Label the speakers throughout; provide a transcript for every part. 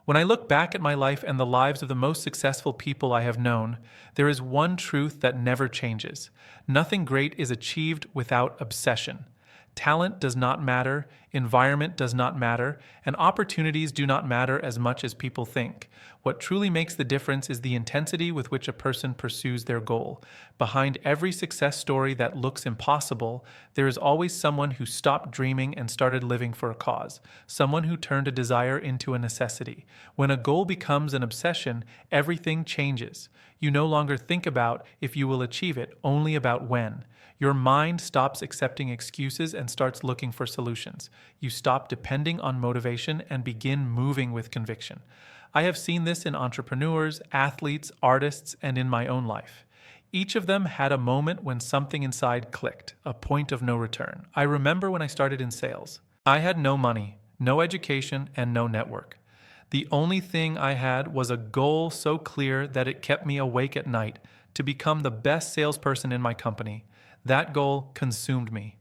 Speaker 1: When I look back at my life and the lives of the most successful people I have known, there is one truth that never changes. Nothing great is achieved without obsession. Talent does not matter, environment does not matter, and opportunities do not matter as much as people think. What truly makes the difference is the intensity with which a person pursues their goal. Behind every success story that looks impossible, there is always someone who stopped dreaming and started living for a cause, someone who turned a desire into a necessity. When a goal becomes an obsession, everything changes. You no longer think about if you will achieve it, only about when. Your mind stops accepting excuses and starts looking for solutions. You stop depending on motivation and begin moving with conviction. I have seen this in entrepreneurs, athletes, artists, and in my own life. Each of them had a moment when something inside clicked, a point of no return. I remember when I started in sales. I had no money, no education, and no network. The only thing I had was a goal so clear that it kept me awake at night to become the best salesperson in my company. That goal consumed me.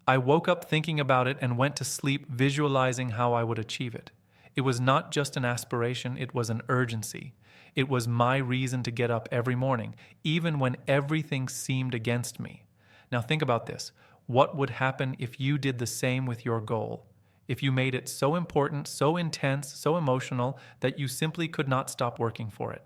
Speaker 1: I woke up thinking about it and went to sleep visualizing how I would achieve it. It was not just an aspiration, it was an urgency. It was my reason to get up every morning, even when everything seemed against me. Now think about this. What would happen if you did the same with your goal? If you made it so important, so intense, so emotional that you simply could not stop working for it?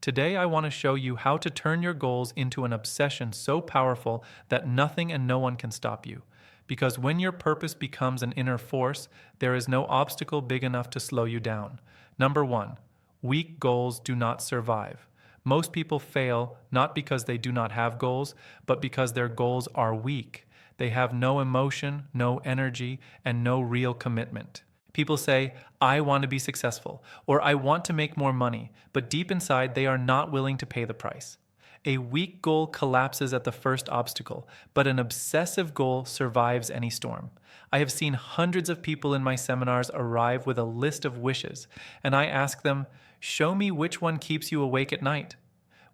Speaker 1: Today, I want to show you how to turn your goals into an obsession so powerful that nothing and no one can stop you. Because when your purpose becomes an inner force, there is no obstacle big enough to slow you down. Number one, weak goals do not survive. Most people fail not because they do not have goals, but because their goals are weak. They have no emotion, no energy, and no real commitment. People say, I want to be successful, or I want to make more money, but deep inside they are not willing to pay the price. A weak goal collapses at the first obstacle, but an obsessive goal survives any storm. I have seen hundreds of people in my seminars arrive with a list of wishes, and I ask them, show me which one keeps you awake at night.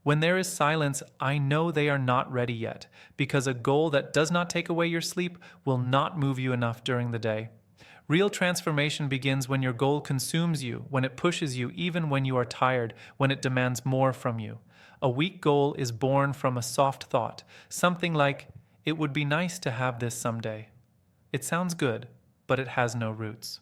Speaker 1: When there is silence, I know they are not ready yet, because a goal that does not take away your sleep will not move you enough during the day. Real transformation begins when your goal consumes you, when it pushes you even when you are tired, when it demands more from you. A weak goal is born from a soft thought, something like, it would be nice to have this someday. It sounds good, but it has no roots.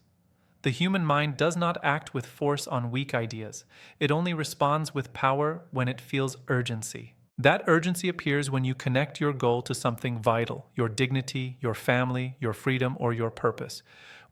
Speaker 1: The human mind does not act with force on weak ideas. It only responds with power when it feels urgency. That urgency appears when you connect your goal to something vital, your dignity, your family, your freedom, or your purpose.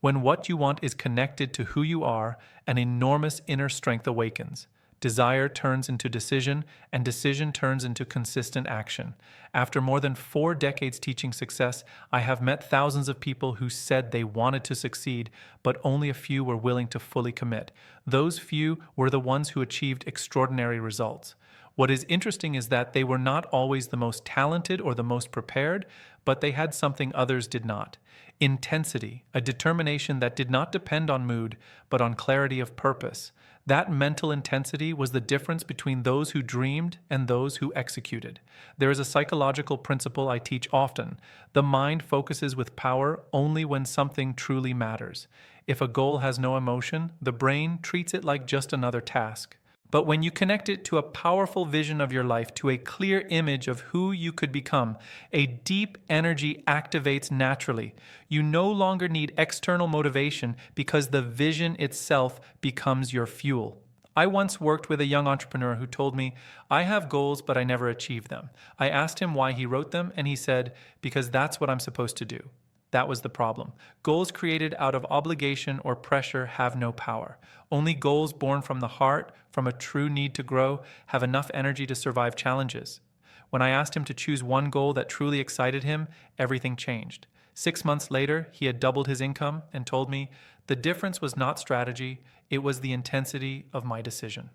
Speaker 1: When what you want is connected to who you are, an enormous inner strength awakens. Desire turns into decision, and decision turns into consistent action. After more than 4 decades teaching success, I have met thousands of people who said they wanted to succeed, but only a few were willing to fully commit. Those few were the ones who achieved extraordinary results. What is interesting is that they were not always the most talented or the most prepared, but they had something others did not. Intensity, a determination that did not depend on mood, but on clarity of purpose. That mental intensity was the difference between those who dreamed and those who executed. There is a psychological principle I teach often. The mind focuses with power only when something truly matters. If a goal has no emotion, the brain treats it like just another task. But when you connect it to a powerful vision of your life, to a clear image of who you could become, a deep energy activates naturally. You no longer need external motivation because the vision itself becomes your fuel. I once worked with a young entrepreneur who told me, I have goals, but I never achieve them. I asked him why he wrote them, and he said, because that's what I'm supposed to do. That was the problem. Goals created out of obligation or pressure have no power. Only goals born from the heart, from a true need to grow, have enough energy to survive challenges. When I asked him to choose one goal that truly excited him, everything changed. 6 months later, he had doubled his income and told me, the difference was not strategy, it was the intensity of my decision.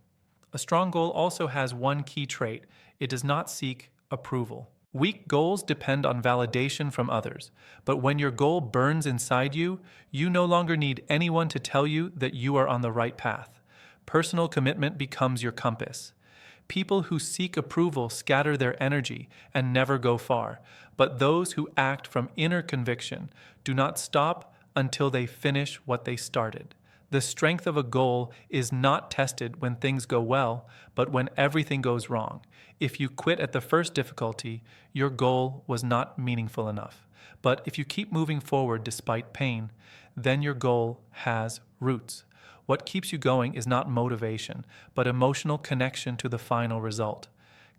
Speaker 1: A strong goal also has one key trait. It does not seek approval. Weak goals depend on validation from others, but when your goal burns inside you, you no longer need anyone to tell you that you are on the right path. Personal commitment becomes your compass. People who seek approval scatter their energy and never go far, but those who act from inner conviction do not stop until they finish what they started. The strength of a goal is not tested when things go well, but when everything goes wrong. If you quit at the first difficulty, your goal was not meaningful enough. But if you keep moving forward despite pain, then your goal has roots. What keeps you going is not motivation, but emotional connection to the final result.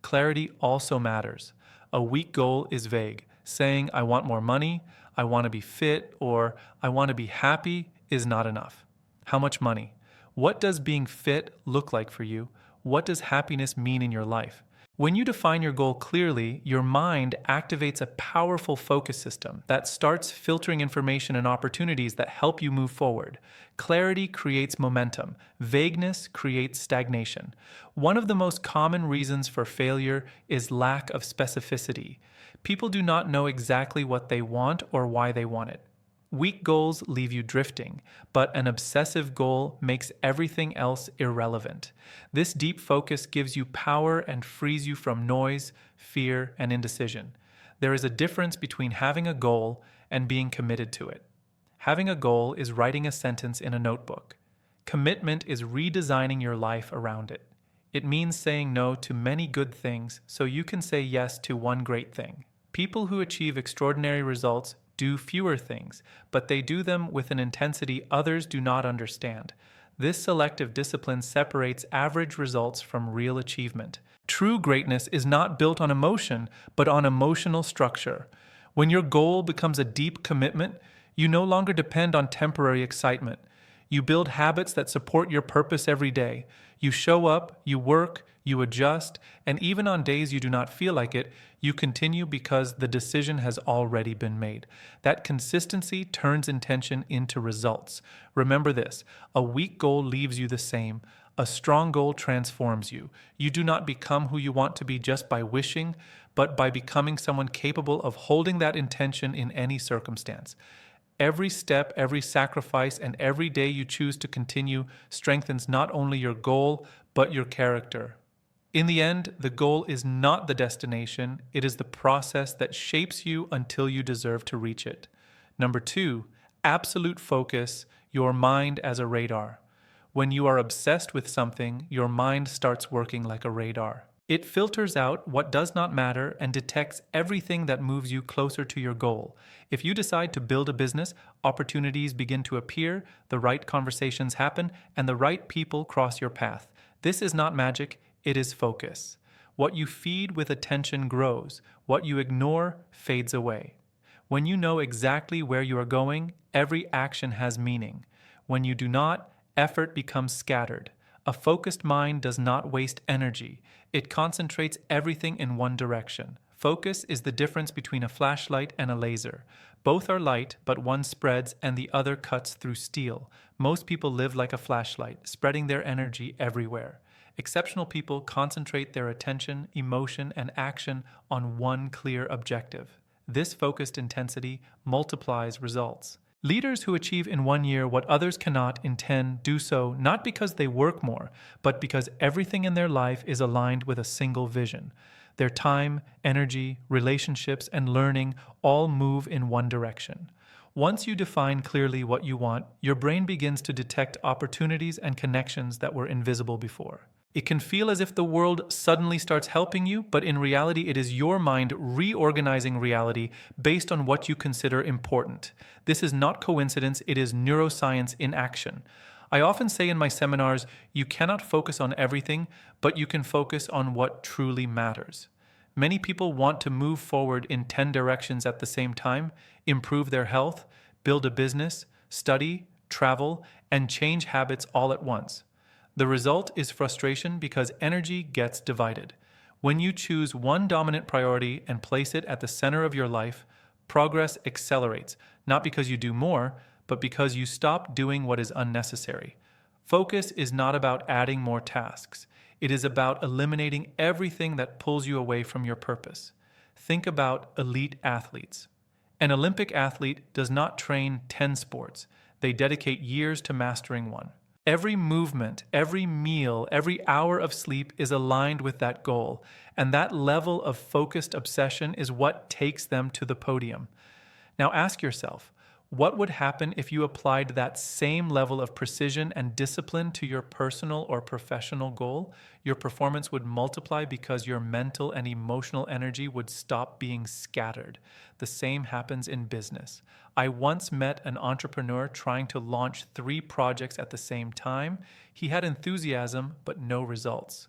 Speaker 1: Clarity also matters. A weak goal is vague. Saying, I want more money, I want to be fit, or I want to be happy is not enough. How much money? What does being fit look like for you? What does happiness mean in your life? When you define your goal clearly, your mind activates a powerful focus system that starts filtering information and opportunities that help you move forward. Clarity creates momentum. Vagueness creates stagnation. One of the most common reasons for failure is lack of specificity. People do not know exactly what they want or why they want it. Weak goals leave you drifting, but an obsessive goal makes everything else irrelevant. This deep focus gives you power and frees you from noise, fear, and indecision. There is a difference between having a goal and being committed to it. Having a goal is writing a sentence in a notebook. Commitment is redesigning your life around it. It means saying no to many good things so you can say yes to one great thing. People who achieve extraordinary results do fewer things, but they do them with an intensity others do not understand. This selective discipline separates average results from real achievement. True greatness is not built on emotion, but on emotional structure. When your goal becomes a deep commitment, you no longer depend on temporary excitement. You build habits that support your purpose every day. You show up, you work, you adjust, and even on days you do not feel like it, you continue because the decision has already been made. That consistency turns intention into results. Remember this, a weak goal leaves you the same. A strong goal transforms you. You do not become who you want to be just by wishing, but by becoming someone capable of holding that intention in any circumstance. Every step, every sacrifice, and every day you choose to continue strengthens not only your goal, but your character. In the end, the goal is not the destination, it is the process that shapes you until you deserve to reach it. Number 2, absolute focus, your mind as a radar. When you are obsessed with something, your mind starts working like a radar. It filters out what does not matter and detects everything that moves you closer to your goal. If you decide to build a business, opportunities begin to appear, the right conversations happen, and the right people cross your path. This is not magic, it is focus. What you feed with attention grows. What you ignore fades away. When you know exactly where you are going, every action has meaning. When you do not, effort becomes scattered. A focused mind does not waste energy. It concentrates everything in one direction. Focus is the difference between a flashlight and a laser. Both are light, but one spreads and the other cuts through steel. Most people live like a flashlight, spreading their energy everywhere. Exceptional people concentrate their attention, emotion, and action on one clear objective. This focused intensity multiplies results. Leaders who achieve in 1 year what others cannot in 10 do so not because they work more, but because everything in their life is aligned with a single vision. Their time, energy, relationships, and learning all move in one direction. Once you define clearly what you want, your brain begins to detect opportunities and connections that were invisible before. It can feel as if the world suddenly starts helping you, but in reality, it is your mind reorganizing reality based on what you consider important. This is not coincidence, it is neuroscience in action. I often say in my seminars, you cannot focus on everything, but you can focus on what truly matters. Many people want to move forward in 10 directions at the same time, improve their health, build a business, study, travel, and change habits all at once. The result is frustration because energy gets divided. When you choose one dominant priority and place it at the center of your life, progress accelerates, not because you do more, but because you stop doing what is unnecessary. Focus is not about adding more tasks. It is about eliminating everything that pulls you away from your purpose. Think about elite athletes. An Olympic athlete does not train 10 sports. They dedicate years to mastering one. Every movement, every meal, every hour of sleep is aligned with that goal, and that level of focused obsession is what takes them to the podium. Now ask yourself, What would happen if you applied that same level of precision and discipline to your personal or professional goal? Your performance would multiply because your mental and emotional energy would stop being scattered. The same happens in business. I once met an entrepreneur trying to launch 3 projects at the same time. He had enthusiasm, but no results.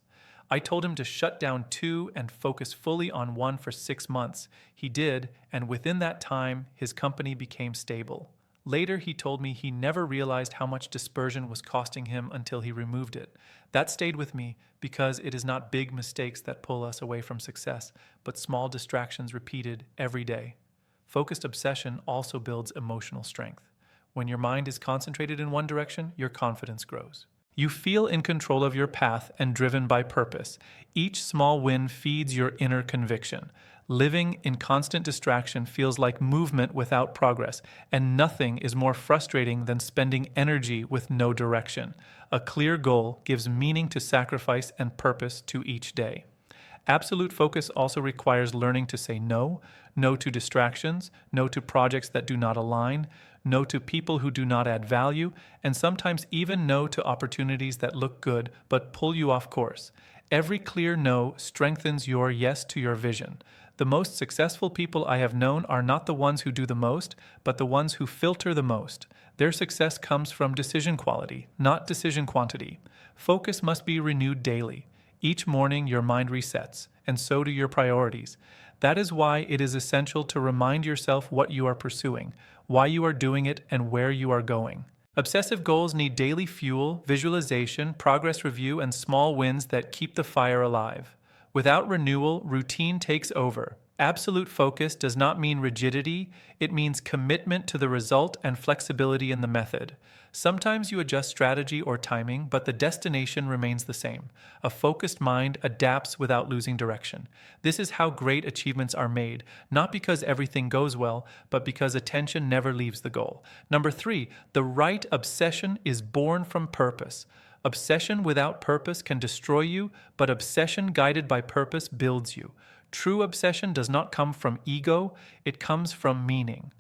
Speaker 1: I told him to shut down 2 and focus fully on 1 for 6 months. He did, and within that time, his company became stable. Later, he told me he never realized how much dispersion was costing him until he removed it. That stayed with me because it is not big mistakes that pull us away from success, but small distractions repeated every day. Focused obsession also builds emotional strength. When your mind is concentrated in one direction, your confidence grows. You feel in control of your path and driven by purpose. Each small win feeds your inner conviction. Living in constant distraction feels like movement without progress, and nothing is more frustrating than spending energy with no direction. A clear goal gives meaning to sacrifice and purpose to each day. Absolute focus also requires learning to say no, no to distractions, no to projects that do not align, no to people who do not add value, and sometimes even no to opportunities that look good but pull you off course. Every clear no strengthens your yes to your vision. The most successful people I have known are not the ones who do the most, but the ones who filter the most. Their success comes from decision quality, not decision quantity. Focus must be renewed daily. Each morning your mind resets, and so do your priorities. That is why it is essential to remind yourself what you are pursuing, why you are doing it, and where you are going. Obsessive goals need daily fuel, visualization, progress review, and small wins that keep the fire alive. Without renewal, routine takes over. Absolute focus does not mean rigidity, it means commitment to the result and flexibility in the method. Sometimes you adjust strategy or timing, but the destination remains the same. A focused mind adapts without losing direction. This is how great achievements are made, not because everything goes well, but because attention never leaves the goal. Number 3, the right obsession is born from purpose. Obsession without purpose can destroy you, but obsession guided by purpose builds you. True obsession does not come from ego, it comes from meaning.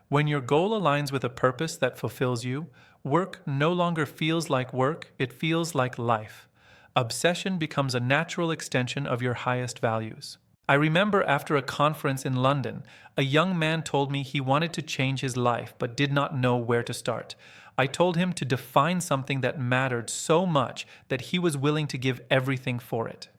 Speaker 1: When your goal aligns with a purpose that fulfills you, work no longer feels like work, it feels like life. Obsession becomes a natural extension of your highest values. I remember after a conference in London, a young man told me he wanted to change his life but did not know where to start. I told him to define something that mattered so much that he was willing to give everything for it.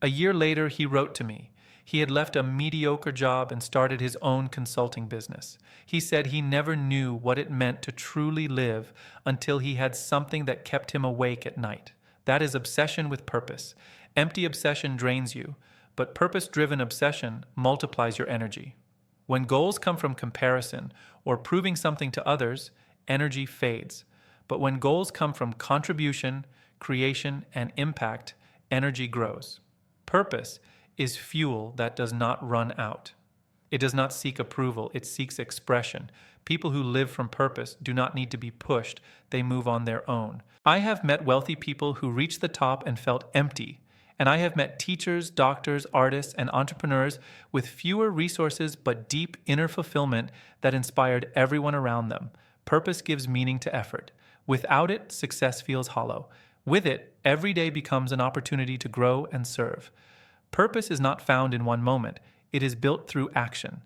Speaker 1: A year later, he wrote to me. He had left a mediocre job and started his own consulting business. He said he never knew what it meant to truly live until he had something that kept him awake at night. That is obsession with purpose. Empty obsession drains you, but purpose-driven obsession multiplies your energy. When goals come from comparison or proving something to others, energy fades. But when goals come from contribution, creation, and impact, energy grows. Purpose is fuel that does not run out. It does not seek approval, it seeks expression. People who live from purpose do not need to be pushed, they move on their own. I have met wealthy people who reached the top and felt empty. And I have met teachers, doctors, artists, and entrepreneurs with fewer resources but deep inner fulfillment that inspired everyone around them. Purpose gives meaning to effort. Without it, success feels hollow. With it, every day becomes an opportunity to grow and serve. Purpose is not found in one moment. It is built through action.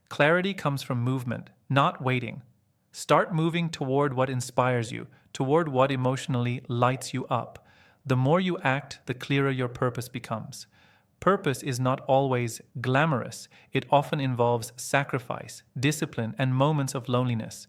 Speaker 1: Clarity comes from movement, not waiting. Start moving toward what inspires you, toward what emotionally lights you up. The more you act, the clearer your purpose becomes. Purpose is not always glamorous. It often involves sacrifice, discipline, and moments of loneliness.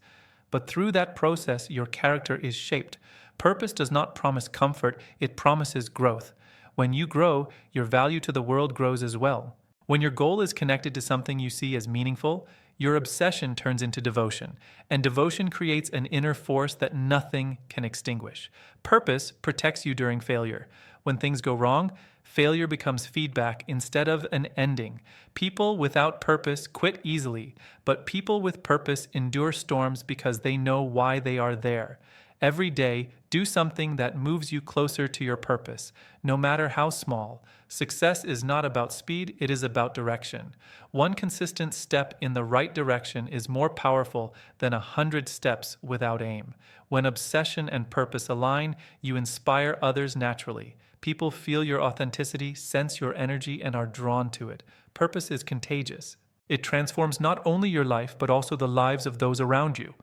Speaker 1: But through that process, your character is shaped. Purpose does not promise comfort, it promises growth. When you grow, your value to the world grows as well. When your goal is connected to something you see as meaningful, your obsession turns into devotion, and devotion creates an inner force that nothing can extinguish. Purpose protects you during failure. When things go wrong, failure becomes feedback instead of an ending. People without purpose quit easily, but people with purpose endure storms because they know why they are there. Every day, Do something that moves you closer to your purpose, no matter how small. Success is not about speed, it is about direction. One consistent step in the right direction is more powerful than 100 steps without aim. When obsession and purpose align, you inspire others naturally. People feel your authenticity, sense your energy, and are drawn to it. Purpose is contagious. It transforms not only your life, but also the lives of those around you.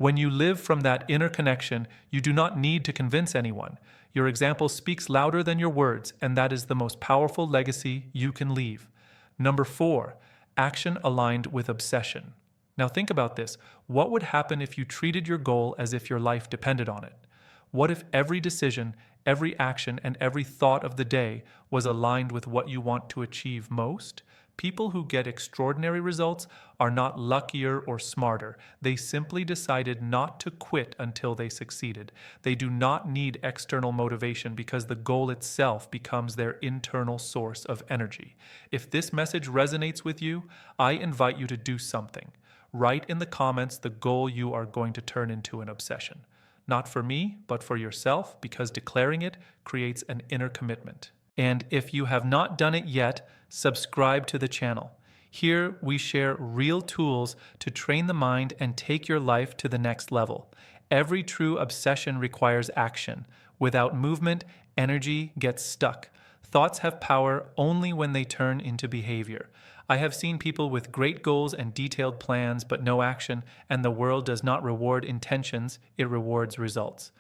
Speaker 1: When you live from that inner connection, you do not need to convince anyone. Your example speaks louder than your words, and that is the most powerful legacy you can leave. Number 4, action aligned with obsession. Now think about this. What would happen if you treated your goal as if your life depended on it? What if every decision, every action, and every thought of the day was aligned with what you want to achieve most? People who get extraordinary results are not luckier or smarter. They simply decided not to quit until they succeeded. They do not need external motivation because the goal itself becomes their internal source of energy. If this message resonates with you, I invite you to do something. Write in the comments the goal you are going to turn into an obsession. Not for me, but for yourself, because declaring it creates an inner commitment. And if you have not done it yet, subscribe to the channel. Here we share real tools to train the mind and take your life to the next level. Every true obsession requires action. Without movement, energy gets stuck. Thoughts have power only when they turn into behavior. I have seen people with great goals and detailed plans but no action, and the world does not reward intentions, it rewards results.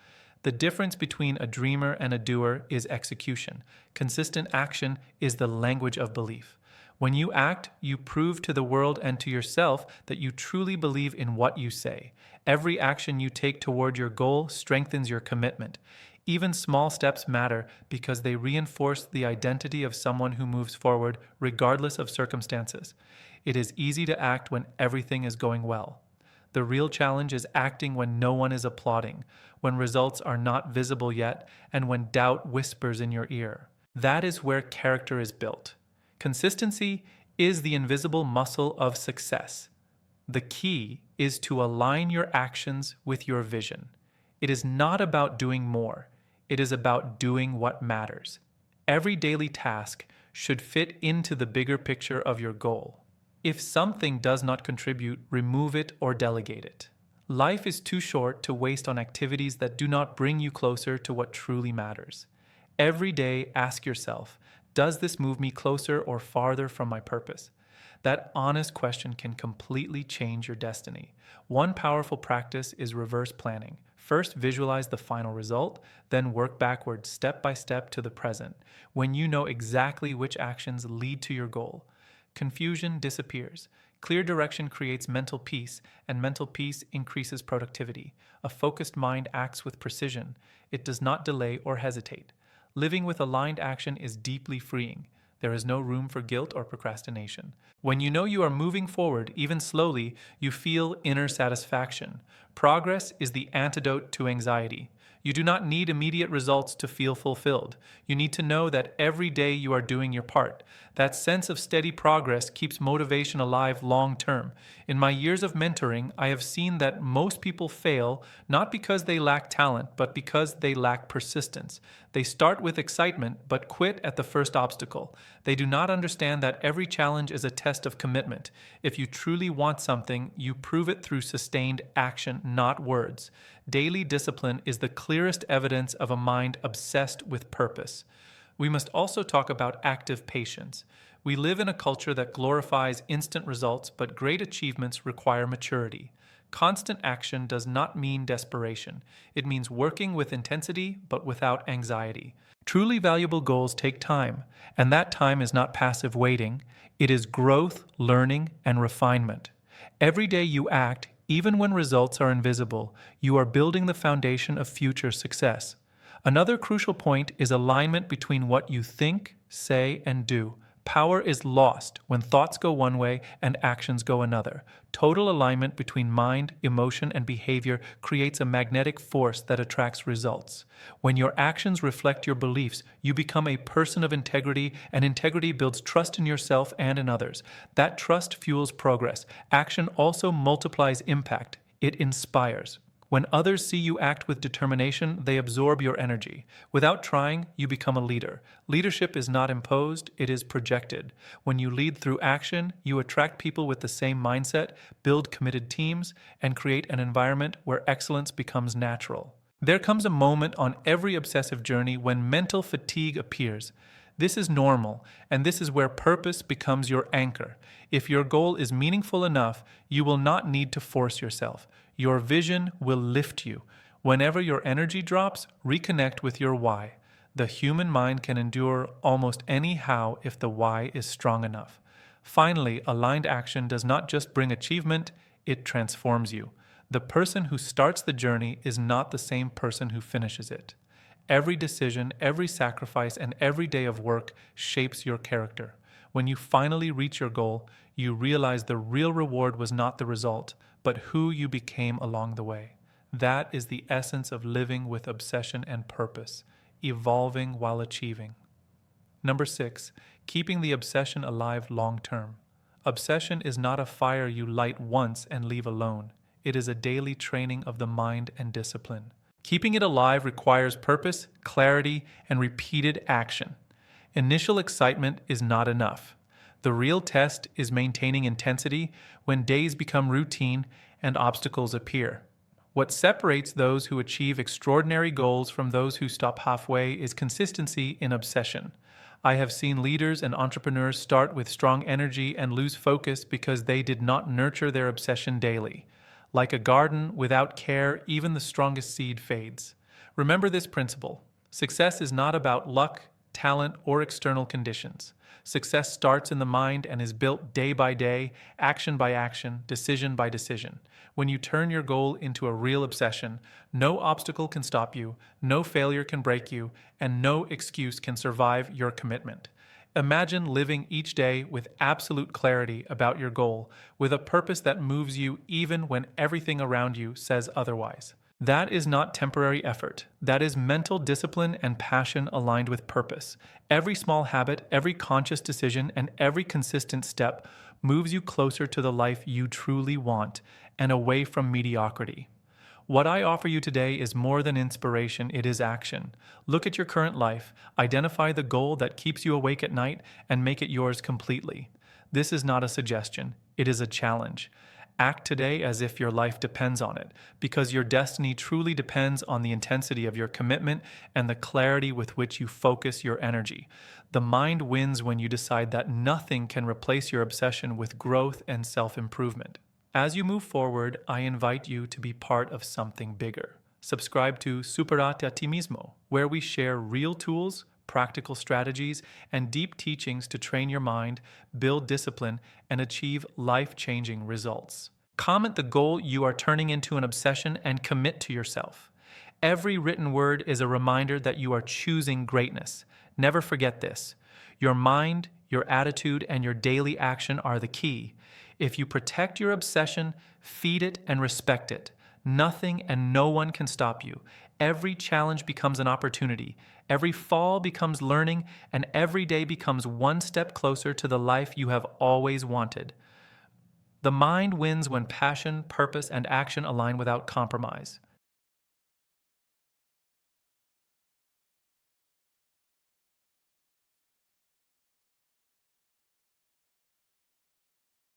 Speaker 1: The difference between a dreamer and a doer is execution. Consistent action is the language of belief. When you act, you prove to the world and to yourself that you truly believe in what you say. Every action you take toward your goal strengthens your commitment. Even small steps matter because they reinforce the identity of someone who moves forward regardless of circumstances. It is easy to act when everything is going well. The real challenge is acting when no one is applauding, when results are not visible yet, and when doubt whispers in your ear. That is where character is built. Consistency is the invisible muscle of success. The key is to align your actions with your vision. It is not about doing more. It is about doing what matters. Every daily task should fit into the bigger picture of your goal. If something does not contribute, remove it or delegate it. Life is too short to waste on activities that do not bring you closer to what truly matters. Every day, ask yourself, does this move me closer or farther from my purpose? That honest question can completely change your destiny. One powerful practice is reverse planning. First, visualize the final result, then work backwards step by step to the present, when you know exactly which actions lead to your goal. Confusion disappears. Clear direction creates mental peace, and mental peace increases productivity. A focused mind acts with precision. It does not delay or hesitate. Living with aligned action is deeply freeing. There is no room for guilt or procrastination. When you know you are moving forward, even slowly, you feel inner satisfaction. Progress is the antidote to anxiety. You do not need immediate results to feel fulfilled. You need to know that every day you are doing your part. That sense of steady progress keeps motivation alive long term. In my years of mentoring, I have seen that most people fail not because they lack talent, but because they lack persistence. They start with excitement, but quit at the first obstacle. They do not understand that every challenge is a test of commitment. If you truly want something, you prove it through sustained action, not words. Daily discipline is the clearest evidence of a mind obsessed with purpose. We must also talk about active patience. We live in a culture that glorifies instant results, but great achievements require maturity. Constant action does not mean desperation. It means working with intensity, but without anxiety. Truly valuable goals take time, and that time is not passive waiting. It is growth, learning, and refinement. Every day you act, even when results are invisible, you are building the foundation of future success. Another crucial point is alignment between what you think, say, and do. Power is lost when thoughts go one way and actions go another. Total alignment between mind, emotion, and behavior creates a magnetic force that attracts results. When your actions reflect your beliefs, you become a person of integrity, and integrity builds trust in yourself and in others. That trust fuels progress. Action also multiplies impact. It inspires. When others see you act with determination, they absorb your energy. Without trying, you become a leader. Leadership is not imposed, it is projected. When you lead through action, you attract people with the same mindset, build committed teams, and create an environment where excellence becomes natural. There comes a moment on every obsessive journey when mental fatigue appears. This is normal, and this is where purpose becomes your anchor. If your goal is meaningful enough, you will not need to force yourself. Your vision will lift you. Whenever your energy drops, reconnect with your why. The human mind can endure almost any how if the why is strong enough. Finally, aligned action does not just bring achievement, it transforms you. The person who starts the journey is not the same person who finishes it. Every decision, every sacrifice, and every day of work shapes your character. When you finally reach your goal, you realize the real reward was not the result, but who you became along the way. That is the essence of living with obsession and purpose, evolving while achieving. Number 6, keeping the obsession alive long term. Obsession is not a fire you light once and leave alone. It is a daily training of the mind and discipline. Keeping it alive requires purpose, clarity, and repeated action. Initial excitement is not enough. The real test is maintaining intensity when days become routine and obstacles appear. What separates those who achieve extraordinary goals from those who stop halfway is consistency in obsession. I have seen leaders and entrepreneurs start with strong energy and lose focus because they did not nurture their obsession daily. Like a garden, without care, even the strongest seed fades. Remember this principle. Success is not about luck, talent, or external conditions. Success starts in the mind and is built day by day, action by action, decision by decision. When you turn your goal into a real obsession, no obstacle can stop you, no failure can break you, and no excuse can survive your commitment. Imagine living each day with absolute clarity about your goal, with a purpose that moves you even when everything around you says otherwise. That is not temporary effort. That is mental discipline and passion aligned with purpose. Every small habit, every conscious decision, and every consistent step moves you closer to the life you truly want and away from mediocrity. What I offer you today is more than inspiration, it is action. Look at your current life, identify the goal that keeps you awake at night, and make it yours completely. This is not a suggestion, it is a challenge. Act today as if your life depends on it, because your destiny truly depends on the intensity of your commitment and the clarity with which you focus your energy. The mind wins when you decide that nothing can replace your obsession with growth and self-improvement. As you move forward, I invite you to be part of something bigger. Subscribe to Superate a ti mismo, where we share real tools, practical strategies, and deep teachings to train your mind, build discipline, and achieve life-changing results. Comment the goal you are turning into an obsession and commit to yourself. Every written word is a reminder that you are choosing greatness. Never forget this. Your mind, your attitude, and your daily action are the key. If you protect your obsession, feed it, and respect it, nothing and no one can stop you. Every challenge becomes an opportunity. Every fall becomes learning, and every day becomes one step closer to the life you have always wanted. The mind wins when passion, purpose, and action align without compromise.